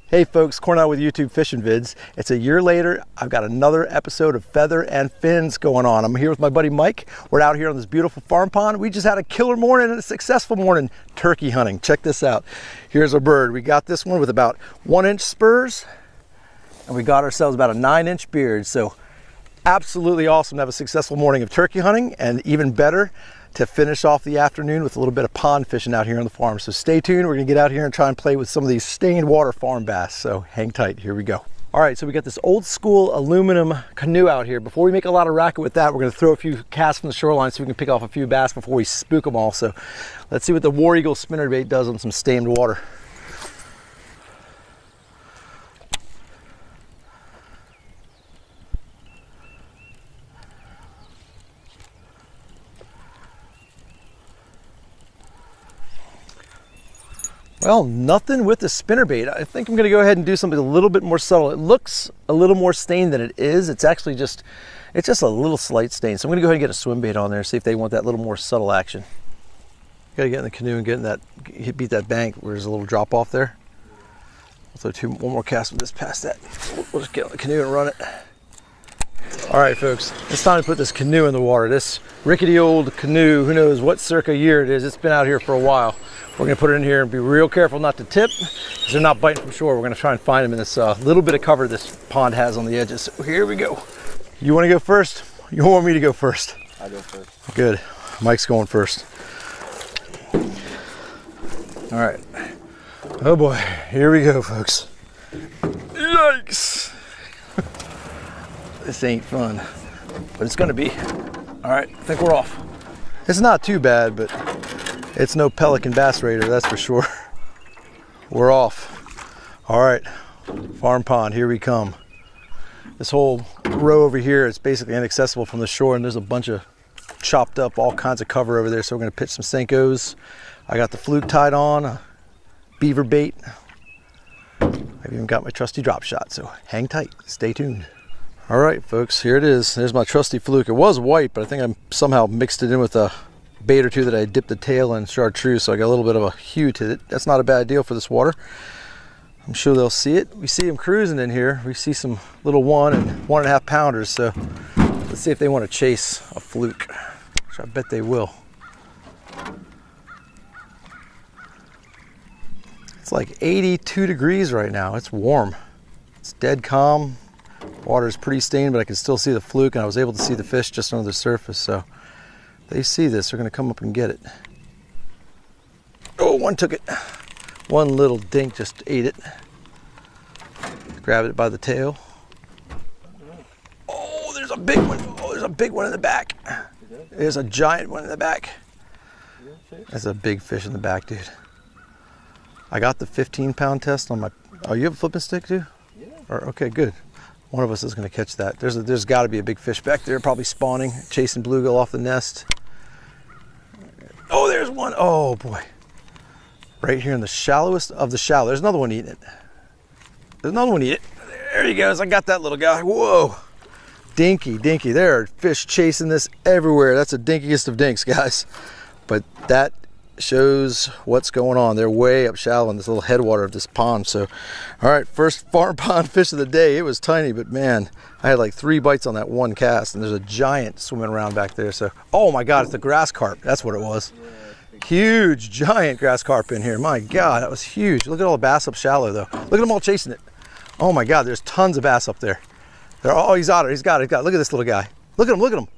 Hey folks, Cornell with YouTube Fishing Vids. It's a year later. I've got another episode of Feather and Fins going on. I'm here with my buddy Mike. We're out here on this beautiful farm pond. We just had a killer morning and a successful morning turkey hunting. Check this out. Here's our bird. We got this one with about 1-inch spurs and we got ourselves about a 9-inch beard. So absolutely awesome to have a successful morning of turkey hunting, and even better to finish off the afternoon with a little bit of pond fishing out here on the farm. So stay tuned. We're gonna get out here and try and play with some of these stained water farm bass. So hang tight, here we go. All right, so we got this old school aluminum canoe out here. Before we make a lot of racket with that, we're gonna throw a few casts from the shoreline so we can pick off a few bass before we spook them all. So let's see what the War Eagle spinnerbait does on some stained water. Well, nothing with the spinnerbait. I think I'm gonna go ahead and do something a little bit more subtle. It looks a little more stained than it is. It's actually just a little slight stain. So I'm gonna go ahead and get a swim bait on there, see if they want that little more subtle action. Gotta get in the canoe and get in that, beat that bank where there's a little drop off there. I'll throw one more cast with this past that. We'll just get on the canoe and run it. All right, folks, it's time to put this canoe in the water. This rickety old canoe, who knows what circa year it is. It's been out here for a while. We're gonna put it in here and be real careful not to tip, because they're not biting from shore. We're gonna try and find them in this little bit of cover this pond has on the edges. So here we go. You wanna go first? You want me to go first? I'll go first. Good, Mike's going first. All right, oh boy, here we go, folks. Yikes. This ain't fun, but it's gonna be. All right, I think we're off. It's not too bad, but it's no pelican bass raider, that's for sure. We're off. All right, farm pond, here we come. This whole row over here is basically inaccessible from the shore, and there's a bunch of chopped up, all kinds of cover over there. So we're gonna pitch some Senkos. I got the fluke tied on, a beaver bait. I've even got my trusty drop shot, so hang tight, stay tuned. All right, folks, here it is. There's my trusty fluke. It was white, but I think I somehow mixed it in with a bait or two that I dipped the tail in chartreuse, so I got a little bit of a hue to it. That's not a bad deal for this water. I'm sure they'll see it. We see them cruising in here. We see some little 1 and 1.5 pounders, so let's see if they want to chase a fluke, which I bet they will. It's like 82 degrees right now. It's warm. It's dead calm. Water is pretty stained, but I can still see the fluke, and I was able to see the fish just under the surface. So they see this, they're gonna come up and get it. Oh, one took it. One little dink just ate it. Grabbed it by the tail. Oh, there's a big one. Oh, there's a big one in the back. There's a giant one in the back. That's a big fish in the back, dude. I got the 15-pound test on my, oh, you have a flipping stick too? Yeah. Or, okay, good. One of us is going to catch that. There's got to be a big fish back there, probably spawning, chasing bluegill off the nest. Oh, there's one. Oh boy, right here in the shallowest of the shallow. There's another one eating it. There's another one eating it. There he goes. I got that little guy. Whoa, dinky, dinky. There are fish chasing this everywhere. That's the dinkiest of dinks, guys. But that shows what's going on. They're way up shallow in this little headwater of this pond. So all right, first farm pond fish of the day. It was tiny, but man, I had like 3 bites on that one cast, and there's a giant swimming around back there. So oh my god, it's the grass carp. That's what it was. Huge giant grass carp in here. My god, that was huge. Look at all the bass up shallow though. Look at them all chasing it. Oh my god, there's tons of bass up there. They're all, he's got it, he's got it. Look at this little guy. Look at him, look at him,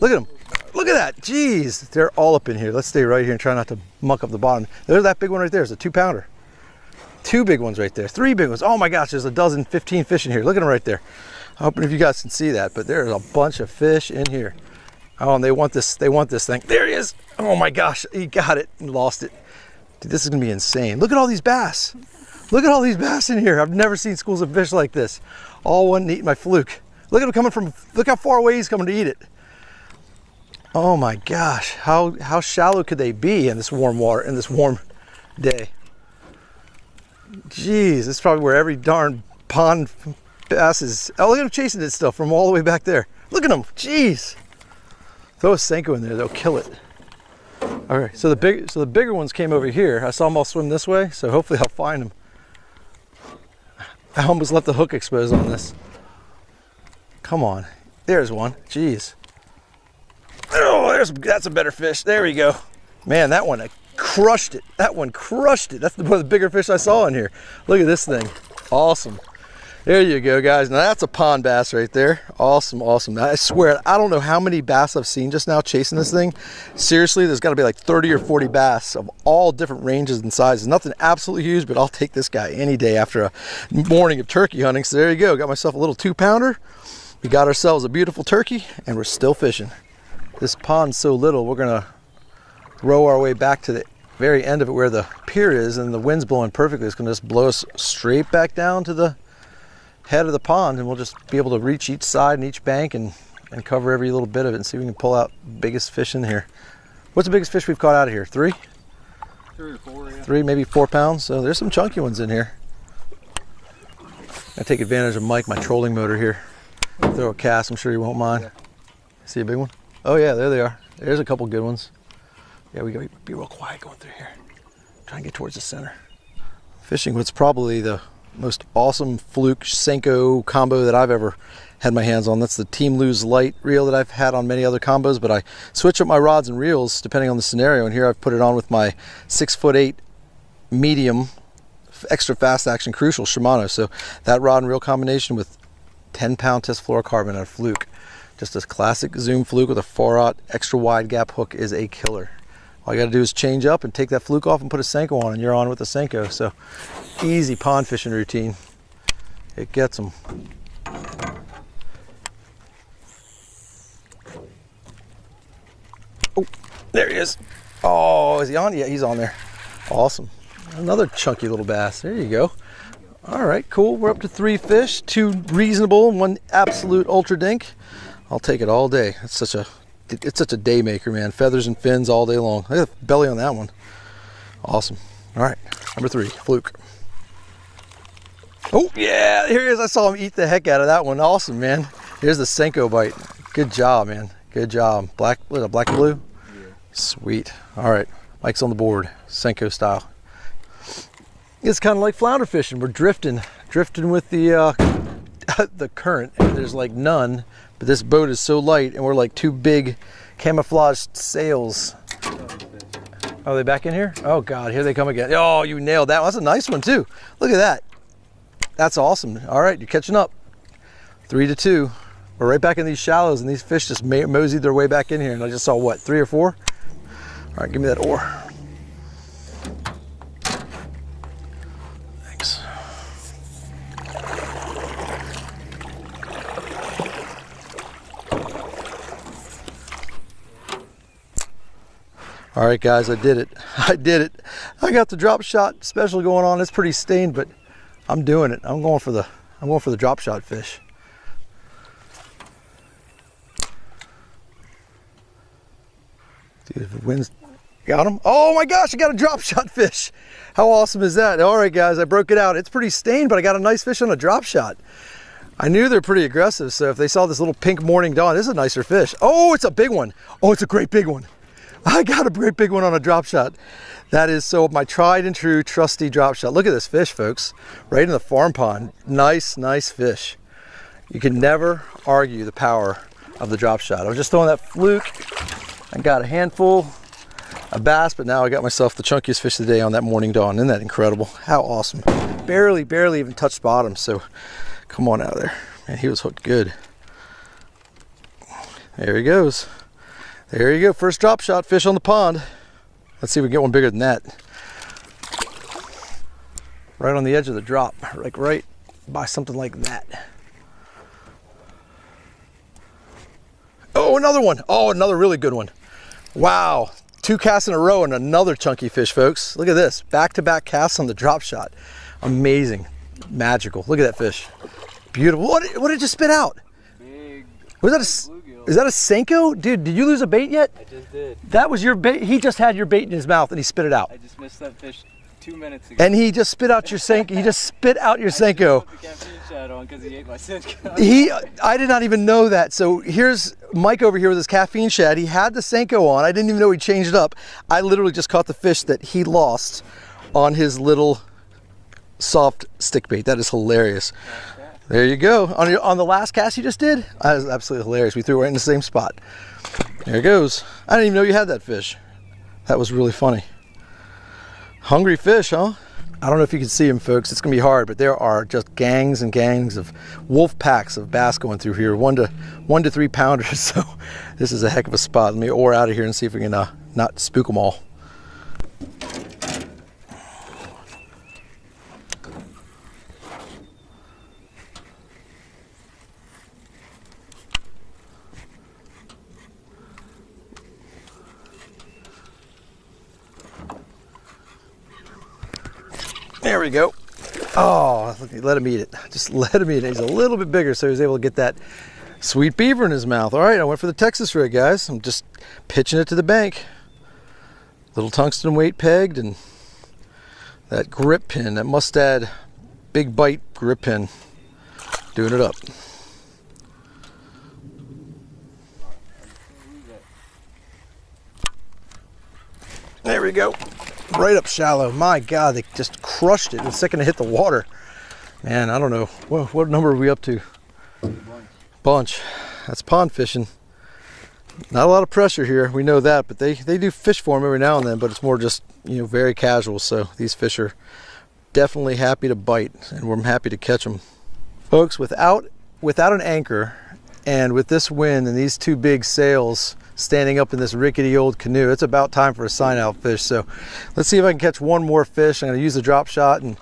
look at him. Look at that, jeez. They're all up in here. Let's stay right here and try not to muck up the bottom. There's that big one right there. It's a 2-pounder. 2 big ones right there, 3 big ones. Oh my gosh, there's a dozen, 15 fish in here. Look at them right there. I hope if you guys can see that, but there's a bunch of fish in here. Oh, and they want this thing. There he is. Oh my gosh, he got it and lost it. Dude, this is gonna be insane. Look at all these bass. Look at all these bass in here. I've never seen schools of fish like this. All wanting to eat my fluke. Look at him coming from, look how far away he's coming to eat it. Oh my gosh, how shallow could they be in this warm water, in this warm day? Jeez, this is probably where every darn pond bass is. Oh, look at him chasing it still from all the way back there. Look at him, jeez. Throw a Senko in there, they'll kill it. All right, so the bigger ones came over here. I saw them all swim this way, so hopefully I'll find them. I almost left the hook exposed on this. Come on. There's one. Jeez. Oh, that's a better fish. There we go. Man, that one, I crushed it. That one crushed it. That's one of the bigger fish I saw in here. Look at this thing. Awesome. There you go, guys. Now that's a pond bass right there. Awesome, awesome. I swear, I don't know how many bass I've seen just now chasing this thing. Seriously, there's got to be like 30 or 40 bass of all different ranges and sizes. Nothing absolutely huge, but I'll take this guy any day after a morning of turkey hunting. So there you go. Got myself a little 2-pounder. We got ourselves a beautiful turkey, and we're still fishing. This pond's so little, we're going to row our way back to the very end of it where the pier is, and the wind's blowing perfectly. It's going to just blow us straight back down to the head of the pond, and we'll just be able to reach each side and each bank and cover every little bit of it and see if we can pull out biggest fish in here. What's the biggest fish we've caught out of here? 3? 3 or 4, yeah. 3, maybe 4 pounds. So there's some chunky ones in here. I take advantage of Mike, my trolling motor here. Throw a cast, I'm sure you won't mind. Yeah. See a big one? Oh yeah, there they are. There's a couple good ones. Yeah, we gotta be real quiet going through here. Try and get towards the center. Fishing what's probably the most awesome fluke Senko combo that I've ever had my hands on. That's the Team Lose Light reel that I've had on many other combos, but I switch up my rods and reels depending on the scenario, and here I've put it on with my 6'8" medium extra fast action Crucial Shimano. So that rod and reel combination with 10-pound test fluorocarbon and a fluke, just a classic zoom fluke with a 4/0 extra wide gap hook, is a killer. All you got to do is change up and take that fluke off and put a Senko on, and you're on with the Senko. So easy pond fishing routine. It gets them. Oh, there he is. Oh, is he on? Yeah, he's on there. Awesome. Another chunky little bass. There you go. All right, cool. We're up to 3 fish, 2 reasonable, 1 absolute ultra dink. I'll take it all day. It's such a day maker, man. Feathers and fins all day long. Look at the belly on that one. Awesome. All right, number 3, fluke. Oh yeah, here he is. I saw him eat the heck out of that one. Awesome, man. Here's the Senko bite. Good job, man. Good job. Black, what is it, black and blue? Yeah. Sweet. All right, Mike's on the board, Senko style. It's kind of like flounder fishing. We're drifting with the the current, and there's like none. But this boat is so light, and we're like 2 big camouflaged sails. Oh, are they back in here? Oh God, here they come again. Oh, you nailed that one. That's a nice one too. Look at that. That's awesome. All right, you're catching up. 3-2. We're right back in these shallows, and these fish just moseyed their way back in here. And I just saw what, 3 or 4? All right, give me that oar. Thanks. All right, guys, I did it. I did it. I got the drop shot special going on. It's pretty stained, but I'm doing it. I'm going for the drop shot fish. Dude, if the wind's got him. Oh my gosh, I got a drop shot fish. How awesome is that? All right, guys, I broke it out. It's pretty stained, but I got a nice fish on a drop shot. I knew they're pretty aggressive, so if they saw this little pink morning dawn, this is a nicer fish. Oh, it's a big one. Oh, it's a great big one. I got a great big one on a drop shot. That is so my tried and true trusty drop shot. Look at this fish, folks, right in the farm pond. Nice, nice fish. You can never argue the power of the drop shot. I was just throwing that fluke. I got a handful of bass, but now I got myself the chunkiest fish of the day on that morning dawn. Isn't that incredible? How awesome. Barely even touched bottom, so come on out of there. Man, he was hooked good. There he goes. There you go, first drop shot fish on the pond. Let's see if we can get one bigger than that. Right on the edge of the drop, like right by something like that. Oh, another one. Oh, another really good one. Wow, 2 casts in a row and another chunky fish, folks. Look at this, back-to-back casts on the drop shot. Amazing, magical. Look at that fish. Beautiful. What did it just spit out? Big. Was that a... Is that a Senko? Dude, did you lose a bait yet? I just did. That was your bait? He just had your bait in his mouth and he spit it out. I just missed that fish 2 minutes ago. And he just spit out your Senko. He just spit out your Senko. I just put the caffeine shot on because he ate my Senko. I did not even know that. So here's Mike over here with his caffeine shad. He had the Senko on. I didn't even know he changed it up. I literally just caught the fish that he lost on his little soft stick bait. That is hilarious. There you go. On the last cast you just did, that was absolutely hilarious. We threw it right in the same spot. There it goes. I didn't even know you had that fish. That was really funny. Hungry fish, huh? I don't know if you can see them, folks. It's gonna be hard, but there are just gangs and gangs of wolf packs of bass going through here, 1 to 3 pounders. So this is a heck of a spot. Let me oar out of here and see if we can not spook them all. There we go. Oh, let him eat it. Just let him eat it. He's a little bit bigger, so he was able to get that sweet beaver in his mouth. All right, I went for the Texas rig, guys. I'm just pitching it to the bank. Little tungsten weight pegged, and that grip pin, that Mustad big bite grip pin, doing it up. There we go. Right up shallow. My God, they just crushed it the second it hit the water. Man, I don't know. What number are we up to? Bunch. That's pond fishing. Not a lot of pressure here. We know that, but they do fish for them every now and then, but it's more just, you know, very casual. So these fish are definitely happy to bite, and we're happy to catch them. Folks, without an anchor and with this wind and these two big sails standing up in this rickety old canoe, it's about time for a sign out fish. So let's see if I can catch one more fish. I'm going to use the drop shot, and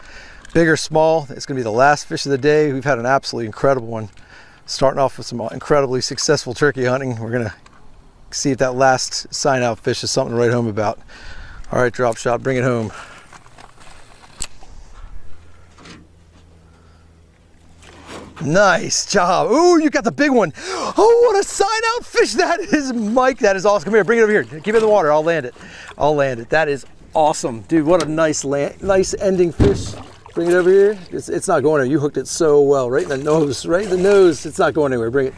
big or small, it's going to be the last fish of the day. We've had an absolutely incredible one, starting off with some incredibly successful turkey hunting. We're going to see if that last sign out fish is something to write home about. All right, drop shot, bring it home. Nice job. Ooh, you got the big one. Oh, what a sign out fish that is, Mike. That is awesome. Come here, bring it over here. Keep it in the water. I'll land it. I'll land it. That is awesome. Dude, what a nice ending fish. Bring it over here. It's not going anywhere. You hooked it so well. Right in the nose. Right in the nose. It's not going anywhere. Bring it.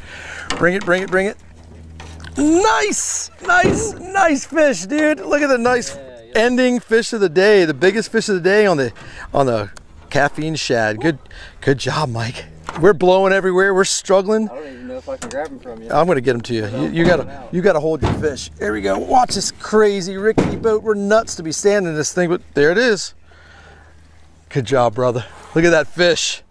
Bring it, bring it, bring it. Nice. Nice, nice fish, dude. Look at the nice ending fish of the day. The biggest fish of the day on the caffeine shad. Good job, Mike. We're blowing everywhere. We're struggling. I don't even know if I can grab him from you. I'm gonna get him to you. You gotta hold your fish. There we go. Watch this crazy rickety boat. We're nuts to be standing in this thing, but there it is. Good job, brother. Look at that fish.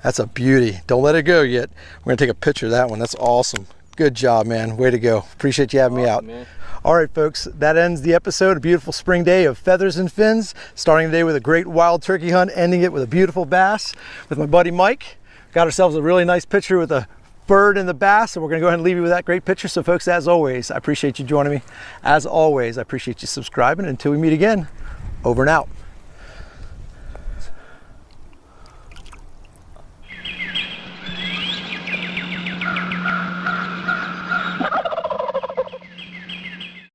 That's a beauty. Don't let it go yet. We're gonna take a picture of that one. That's awesome. Good job, man. Way to go. Appreciate you having me out. Man. All right, folks, that ends the episode. A beautiful spring day of feathers and fins. Starting the day with a great wild turkey hunt, ending it with a beautiful bass with my buddy Mike. Got ourselves a really nice picture with a bird and the bass, and we're gonna go ahead and leave you with that great picture. So folks, as always, I appreciate you joining me. As always, I appreciate you subscribing. Until we meet again, over and out.